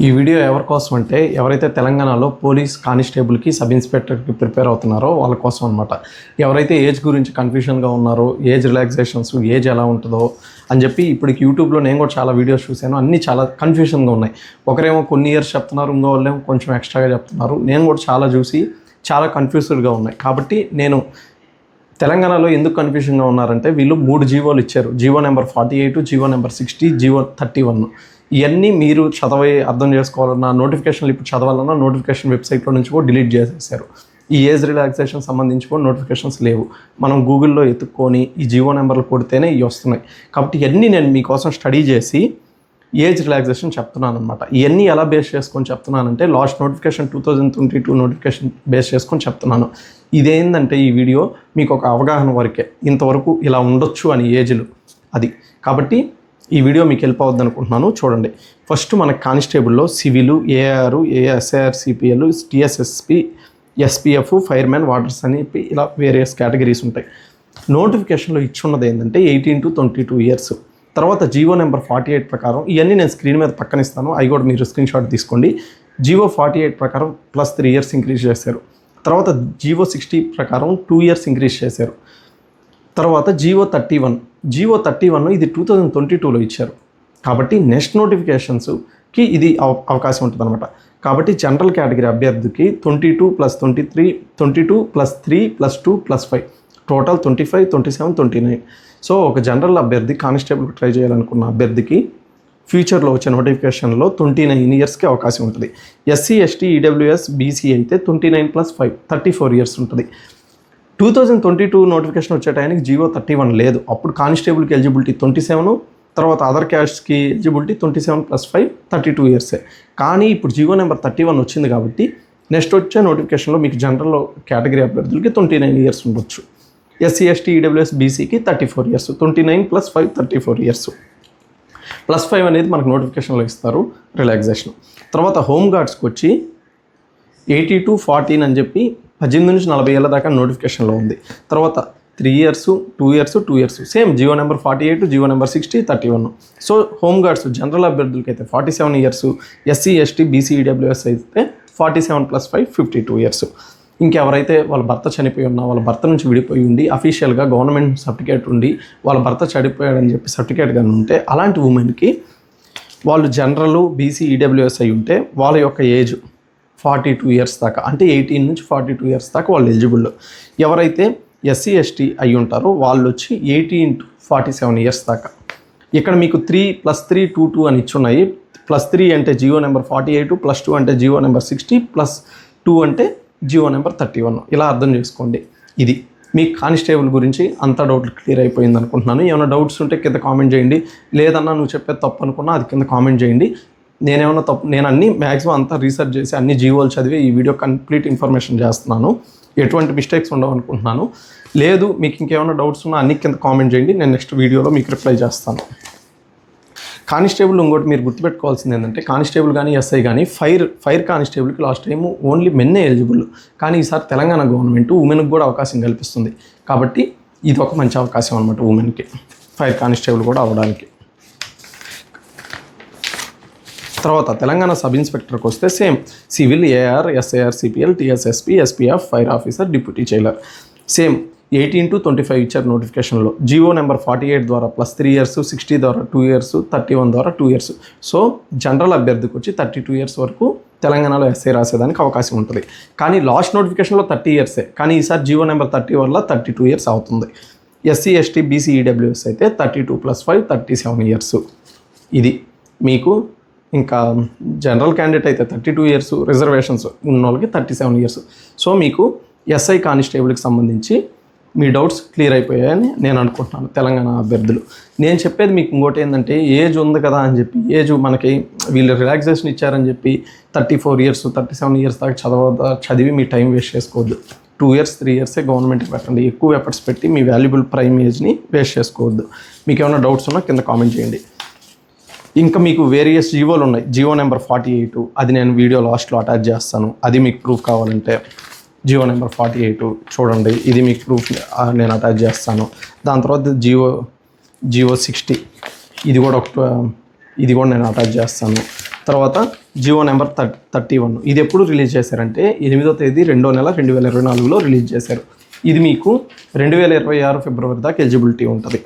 ఈ వీడియో ఎవరి కోసం అంటే ఎవరైతే తెలంగాణలో పోలీస్ కానిస్టేబుల్కి సబ్ ఇన్స్పెక్టర్కి ప్రిపేర్ అవుతున్నారో వాళ్ళ కోసం అనమాట. ఎవరైతే ఏజ్ గురించి కన్ఫ్యూషన్గా ఉన్నారో, ఏజ్ రిలాక్సేషన్స్, ఏజ్ ఎలా ఉంటుందో అని చెప్పి ఇప్పుడు యూట్యూబ్లో నేను కూడా చాలా వీడియోస్ చూశాను. అన్నీ చాలా కన్ఫ్యూషన్గా ఉన్నాయి. ఒకరేమో కొన్ని ఇయర్స్ చెప్తున్నారు, ఇంకో వాళ్ళేమో కొంచెం ఎక్స్ట్రాగా చెప్తున్నారు. నేను కూడా చాలా చూసి చాలా కన్ఫ్యూజ్డ్గా ఉన్నాయి. కాబట్టి నేను తెలంగాణలో ఎందుకు కన్ఫ్యూషన్గా ఉన్నారంటే వీళ్ళు 3 జీవోలు ఇచ్చారు. GO number 48, GO number 60, GO 31. ఇవన్నీ మీరు చదవి అర్థం చేసుకోవాలన్నా, నోటిఫికేషన్లు ఇప్పుడు చదవాలన్నా నోటిఫికేషన్ వెబ్సైట్లో నుంచి కూడా డిలీట్ చేసేసారు. ఈ ఏజ్ రిలాక్సేషన్ సంబంధించి కూడా నోటిఫికేషన్స్ లేవు. మనం గూగుల్లో ఎత్తుక్కొని ఈ జీవో నెంబర్లు కొడితేనే ఇవి వస్తున్నాయి. కాబట్టి ఇవన్నీ నేను మీకోసం స్టడీ చేసి ఏజ్ రిలాక్సేషన్ చెప్తున్నాను అనమాట. ఇవన్నీ ఎలా బేస్ చేసుకొని చెప్తున్నానంటే లాస్ట్ నోటిఫికేషన్ 2022 నోటిఫికేషన్ బేస్ చేసుకొని చెప్తున్నాను. ఇదేంటంటే ఈ వీడియో మీకు ఒక అవగాహన వరకే, ఇంతవరకు ఇలా ఉండొచ్చు అని ఏజ్లు అది. కాబట్టి ఈ వీడియో మీకు హెల్ప్ అవుద్ది అనుకుంటున్నాను. చూడండి. ఫస్ట్ మనకి కానిస్టేబుల్లో civil, AR, ASIR, CPL, TSSP, SPF, firemen, warders అని ఇలా వేరియస్ కేటగిరీస్ ఉంటాయి. నోటిఫికేషన్లో ఇచ్చున్నది ఏంటంటే 18 to 22 years. తర్వాత జీవో నెంబర్ 48 ప్రకారం ఇవన్నీ నేను స్క్రీన్ మీద పక్కన ఇస్తాను, అవి కూడా మీరు స్క్రీన్ షాట్ తీసుకోండి. జీవో 48 ప్రకారం +3 years ఇంక్రీజ్ చేశారు. తర్వాత జీవో 60 ప్రకారం 2 years ఇంక్రీజ్ చేశారు. తర్వాత జీవో 31 ఇది 2022లో ఇచ్చారు. కాబట్టి నెక్స్ట్ నోటిఫికేషన్స్కి ఇది అవకాశం ఉంటుంది అనమాట. కాబట్టి జనరల్ కేటగిరీ అభ్యర్థికి 22 + 23, 22 + 3 + 2 + 5 టోటల్ 25, 27, 29. సో ఒక జనరల్ అభ్యర్థి కానిస్టేబుల్కి ట్రై చేయాలనుకున్న అభ్యర్థికి ఫ్యూచర్లో వచ్చే నోటిఫికేషన్లో 29 yearsకి అవకాశం ఉంటుంది. ఎస్సీ, ఎస్టీ, ఈడబ్ల్యూఎస్, బీసీ అయితే 29 + 5 34 years ఉంటుంది. 2022 నోటిఫికేషన్ వచ్చే టైంకి జీవో 31 లేదు. అప్పుడు కానిస్టేబుల్కి ఎలిజిబిలిటీ 27, తర్వాత అదర్ క్యాస్ట్కి ఎలిజిబిలిటీ 27 + 5 32 years. కానీ ఇప్పుడు జీవో నెంబర్ 31 వచ్చింది కాబట్టి నెక్స్ట్ వచ్చే నోటిఫికేషన్లో మీకు జనరల్ కేటగిరీ అభ్యర్థులకి 29 years ఉండొచ్చు. ఎస్సీ, ఎస్టీ, ఈడబ్ల్యూఎస్, బీసీకి 34 years. 29 + 5 34 years. +5 అనేది మనకు నోటిఫికేషన్లో ఇస్తారు రిలాక్సేషన్. తర్వాత హోమ్ గార్డ్స్కి వచ్చి 80 to 14 అని చెప్పి 18 నుంచి 40 ఏళ్ళ దాకా నోటిఫికేషన్లో ఉంది. తర్వాత 3 years, 2 years, 2 years. Same GO number 48, GO number 60, 31. So home guards general అభ్యర్థులకి అయితే 47 years, SC, ST, BC, EWS అయితే 47 + 5 52 years. ఇంకెవరైతే వాళ్ళ భర్త చనిపోయి ఉన్నా, వాళ్ళ భర్త నుంచి విడిపోయి ఉండి అఫీషియల్గా గవర్నమెంట్ సర్టిఫికేట్ ఉండి వాళ్ళ భర్త చనిపోయాడని చెప్పి సర్టిఫికేట్ కానీ ఉంటే అలాంటి ఉమెన్కి వాళ్ళు జనరల్, బీసీ, ఈడబ్ల్యూఎస్ అయి ఉంటే వాళ్ళ యొక్క ఏజ్ 42 years దాకా, అంటే 18 నుంచి 42 years దాకా వాళ్ళు ఎలిజిబుల్. ఎవరైతే ఎస్సీ, ఎస్టీ అయి ఉంటారో వాళ్ళు వచ్చి 18 to 47 years దాకా. ఇక్కడ మీకు 3 + 3 2 2 అని ఇచ్చున్నాయి. +3 అంటే జీవో నెంబర్ 48, +2 అంటే జీవో నెంబర్ 60, +2 అంటే జీవో నెంబర్ 31. ఇలా అర్థం చేసుకోండి. ఇది మీ కానిస్టేబుల్ గురించి అంత డౌట్లు క్లియర్ అయిపోయింది అనుకుంటున్నాను. ఏమైనా డౌట్స్ ఉంటే కింద కామెంట్ చేయండి. లేదన్నా నువ్వు చెప్పేది తప్పు అనుకున్నా అది కింద కామెంట్ చేయండి. నేను అన్ని మ్యాక్సిమం అంతా రీసెర్చ్ చేసి అన్ని జీవోలు చదివి ఈ వీడియో కంప్లీట్ ఇన్ఫర్మేషన్ చేస్తున్నాను. ఎటువంటి మిస్టేక్స్ ఉండవు అనుకుంటున్నాను. లేదు మీకు ఇంకేమైనా డౌట్స్ ఉన్నా అన్ని కింద కామెంట్ చేయండి, నేను నెక్స్ట్ వీడియోలో మీకు రిప్లై చేస్తాను. కానిస్టేబుల్ ఇంకోటి మీరు గుర్తుపెట్టుకోవాల్సింది ఏంటంటే కానిస్టేబుల్ కానీ ఎస్ఐ కానీ ఫైర్ కానిస్టేబుల్కి లాస్ట్ టైము ఓన్లీ మెన్నే ఎలిజిబుల్. కానీ ఈసారి తెలంగాణ గవర్నమెంట్ ఉమెన్కి కూడా అవకాశం కల్పిస్తుంది. కాబట్టి ఇది ఒక మంచి అవకాశం అనమాట ఉమెన్కి ఫైర్ కానిస్టేబుల్ కూడా అవ్వడానికి. తర్వాత తెలంగాణ సబ్ ఇన్స్పెక్టర్కి వస్తే same civil, AR, SIR, CPL, TSSP, SPF, fire officer, deputy jailer. Same 18 to 25 ఇచ్చారు నోటిఫికేషన్లో. జీవో నెంబర్ 48 ద్వారా +3 years, 60 ద్వారా 2 years, 31 ద్వారా 2 years. సో జనరల్ అభ్యర్థికి వచ్చి 32 years వరకు తెలంగాణలో ఎస్ఐ రాసేదానికి అవకాశం ఉంటుంది. కానీ లాస్ట్ నోటిఫికేషన్లో 30 years, కానీ ఈసారి జీవో నెంబర్ 30 వల్ల 32 years అవుతుంది. ఎస్సీ, ఎస్టీ, బీసీ, ఈడబ్ల్యూఎస్ అయితే 32 + 5 37 years. ఇది మీకు ఇంకా జనరల్ క్యాండిడేట్ అయితే 32 years, రిజర్వేషన్స్ ఉన్న వాళ్ళకి 37 years. సో మీకు ఎస్ఐ కానిస్టేబుల్కి సంబంధించి మీ డౌట్స్ క్లియర్ అయిపోయాయని నేను అనుకుంటున్నాను తెలంగాణ అభ్యర్థులు. నేను చెప్పేది మీకు ఇంకోటి ఏంటంటే ఏజ్ ఉంది కదా అని చెప్పి ఏజ్ మనకి వీళ్ళు రిలాక్సేషన్ ఇచ్చారని చెప్పి 34 years, 37 years దాకా చదివి మీ టైం వేస్ట్ చేసుకోవద్దు. 2 years, 3 years గవర్నమెంట్కి పెట్టండి. ఎక్కువ ఎఫర్ట్స్ పెట్టి మీ వాల్యుబుల్ ప్రైమ్ ఏజ్ని వేస్ట్ చేసుకోవద్దు. మీకు ఏమైనా డౌట్స్ ఉన్నా కింద కామెంట్ చేయండి. ఇంకా మీకు వేరియస్ జీవోలు ఉన్నాయి. జీవో నెంబర్ 48 అది నేను వీడియో లాస్ట్లో అటాచ్ చేస్తాను. అది మీకు ప్రూఫ్ కావాలంటే జీవో నెంబర్ 48 చూడండి. ఇది మీకు ప్రూఫ్ నేను అటాచ్ చేస్తాను. దాని తర్వాత జీవో 60 ఇది కూడా నేను అటాచ్ చేస్తాను. తర్వాత జియో నెంబర్ 31. ఇది ఎప్పుడు రిలీజ్ చేశారంటే 8వ తేదీ 2వ నెల 2024లో రిలీజ్ చేశారు. ఇది మీకు 2026 ఫిబ్రవరి దాకా ఎలిజిబిలిటీ ఉంటుంది.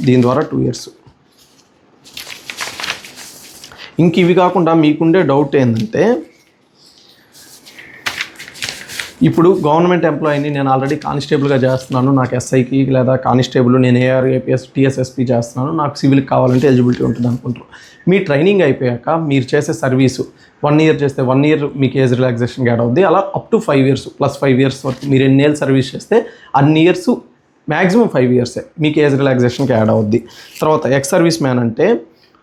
దీని ద్వారా 2 years. ఇంక ఇవి కాకుండా మీకుండే డౌట్ ఏంటంటే, ఇప్పుడు గవర్నమెంట్ ఎంప్లాయీని నేను ఆల్రెడీ కానిస్టేబుల్గా చేస్తున్నాను, నాకు ఎస్ఐకి లేదా కానిస్టేబుల్, నేను ఏఆర్, ఏపీఎస్, టీఎస్ఎస్పీ చేస్తున్నాను, నాకు సివిల్కి కావాలంటే ఎలిజిబిలిటీ ఉంటుంది అనుకుంటారు. మీ ట్రైనింగ్ అయిపోయాక మీరు చేసే సర్వీసు 1 year చేస్తే 1 year మీకు ఏజ్ రిలాక్సేషన్ యాడ్ అవుద్ది. అలా up to 5 years plus 5 years వరకు మీరు ఎన్ని ఏళ్ళు సర్వీస్ చేస్తే అన్ని ఇయర్స్, మ్యాక్సిమం 5 years మీకు ఏజ్ రిలాక్సేషన్కి యాడ్ అవుద్ది. తర్వాత ఎక్స్ సర్వీస్ మ్యాన్ అంటే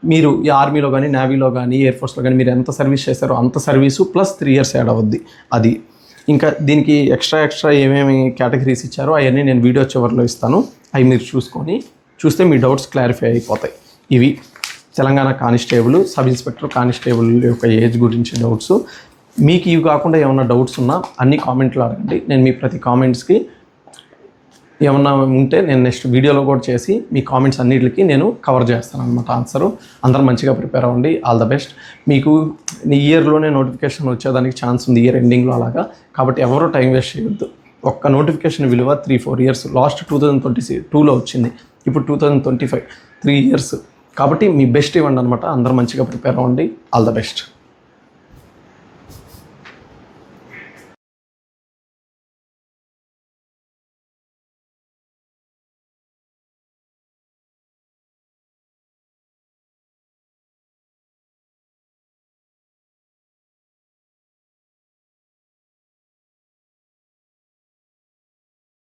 మీరు ఈ ఆర్మీలో కానీ, నేవీలో కానీ, ఎయిర్ ఫోర్స్లో కానీ మీరు ఎంత సర్వీస్ చేశారో అంత సర్వీసు ప్లస్ 3 years యాడ్ అవుద్ది. అది ఇంకా దీనికి ఎక్స్ట్రా ఏమేమి కేటగిరీస్ ఇచ్చారో అవన్నీ నేను వీడియో చివరిలో ఇస్తాను. అవి మీరు చూస్తే మీ డౌట్స్ క్లారిఫై అయిపోతాయి. ఇవి Telangana constable, sub inspector constable యొక్క ఏజ్ గురించి డౌట్స్. మీకు ఇవి కాకుండా ఏమన్నా డౌట్స్ ఉన్నా అన్ని కామెంట్లో అడగండి. నేను మీ ప్రతి కామెంట్స్కి ఏమన్నా ఉంటే నేను నెక్స్ట్ వీడియోలో కూడా చేసి మీ కామెంట్స్ అన్నిటికి నేను కవర్ చేస్తాను అనమాట ఆన్సరు. అందరూ మంచిగా ప్రిపేర్ అవ్వండి. All the best. మీకు ఈ ఇయర్లోనే నోటిఫికేషన్ వచ్చేదానికి ఛాన్స్ ఉంది, ఇయర్ ఎండింగ్లో అలాగా. కాబట్టి ఎవరూ టైం వేస్ట్ చేయొద్దు. ఒక్క నోటిఫికేషన్ విలువ 3-4 years. లాస్ట్ 2022లో వచ్చింది, ఇప్పుడు 2025, 3 years. కాబట్టి మీ బెస్ట్ ఇవ్వండి అనమాట. అందరూ మంచిగా ప్రిపేర్ అవ్వండి. All the best.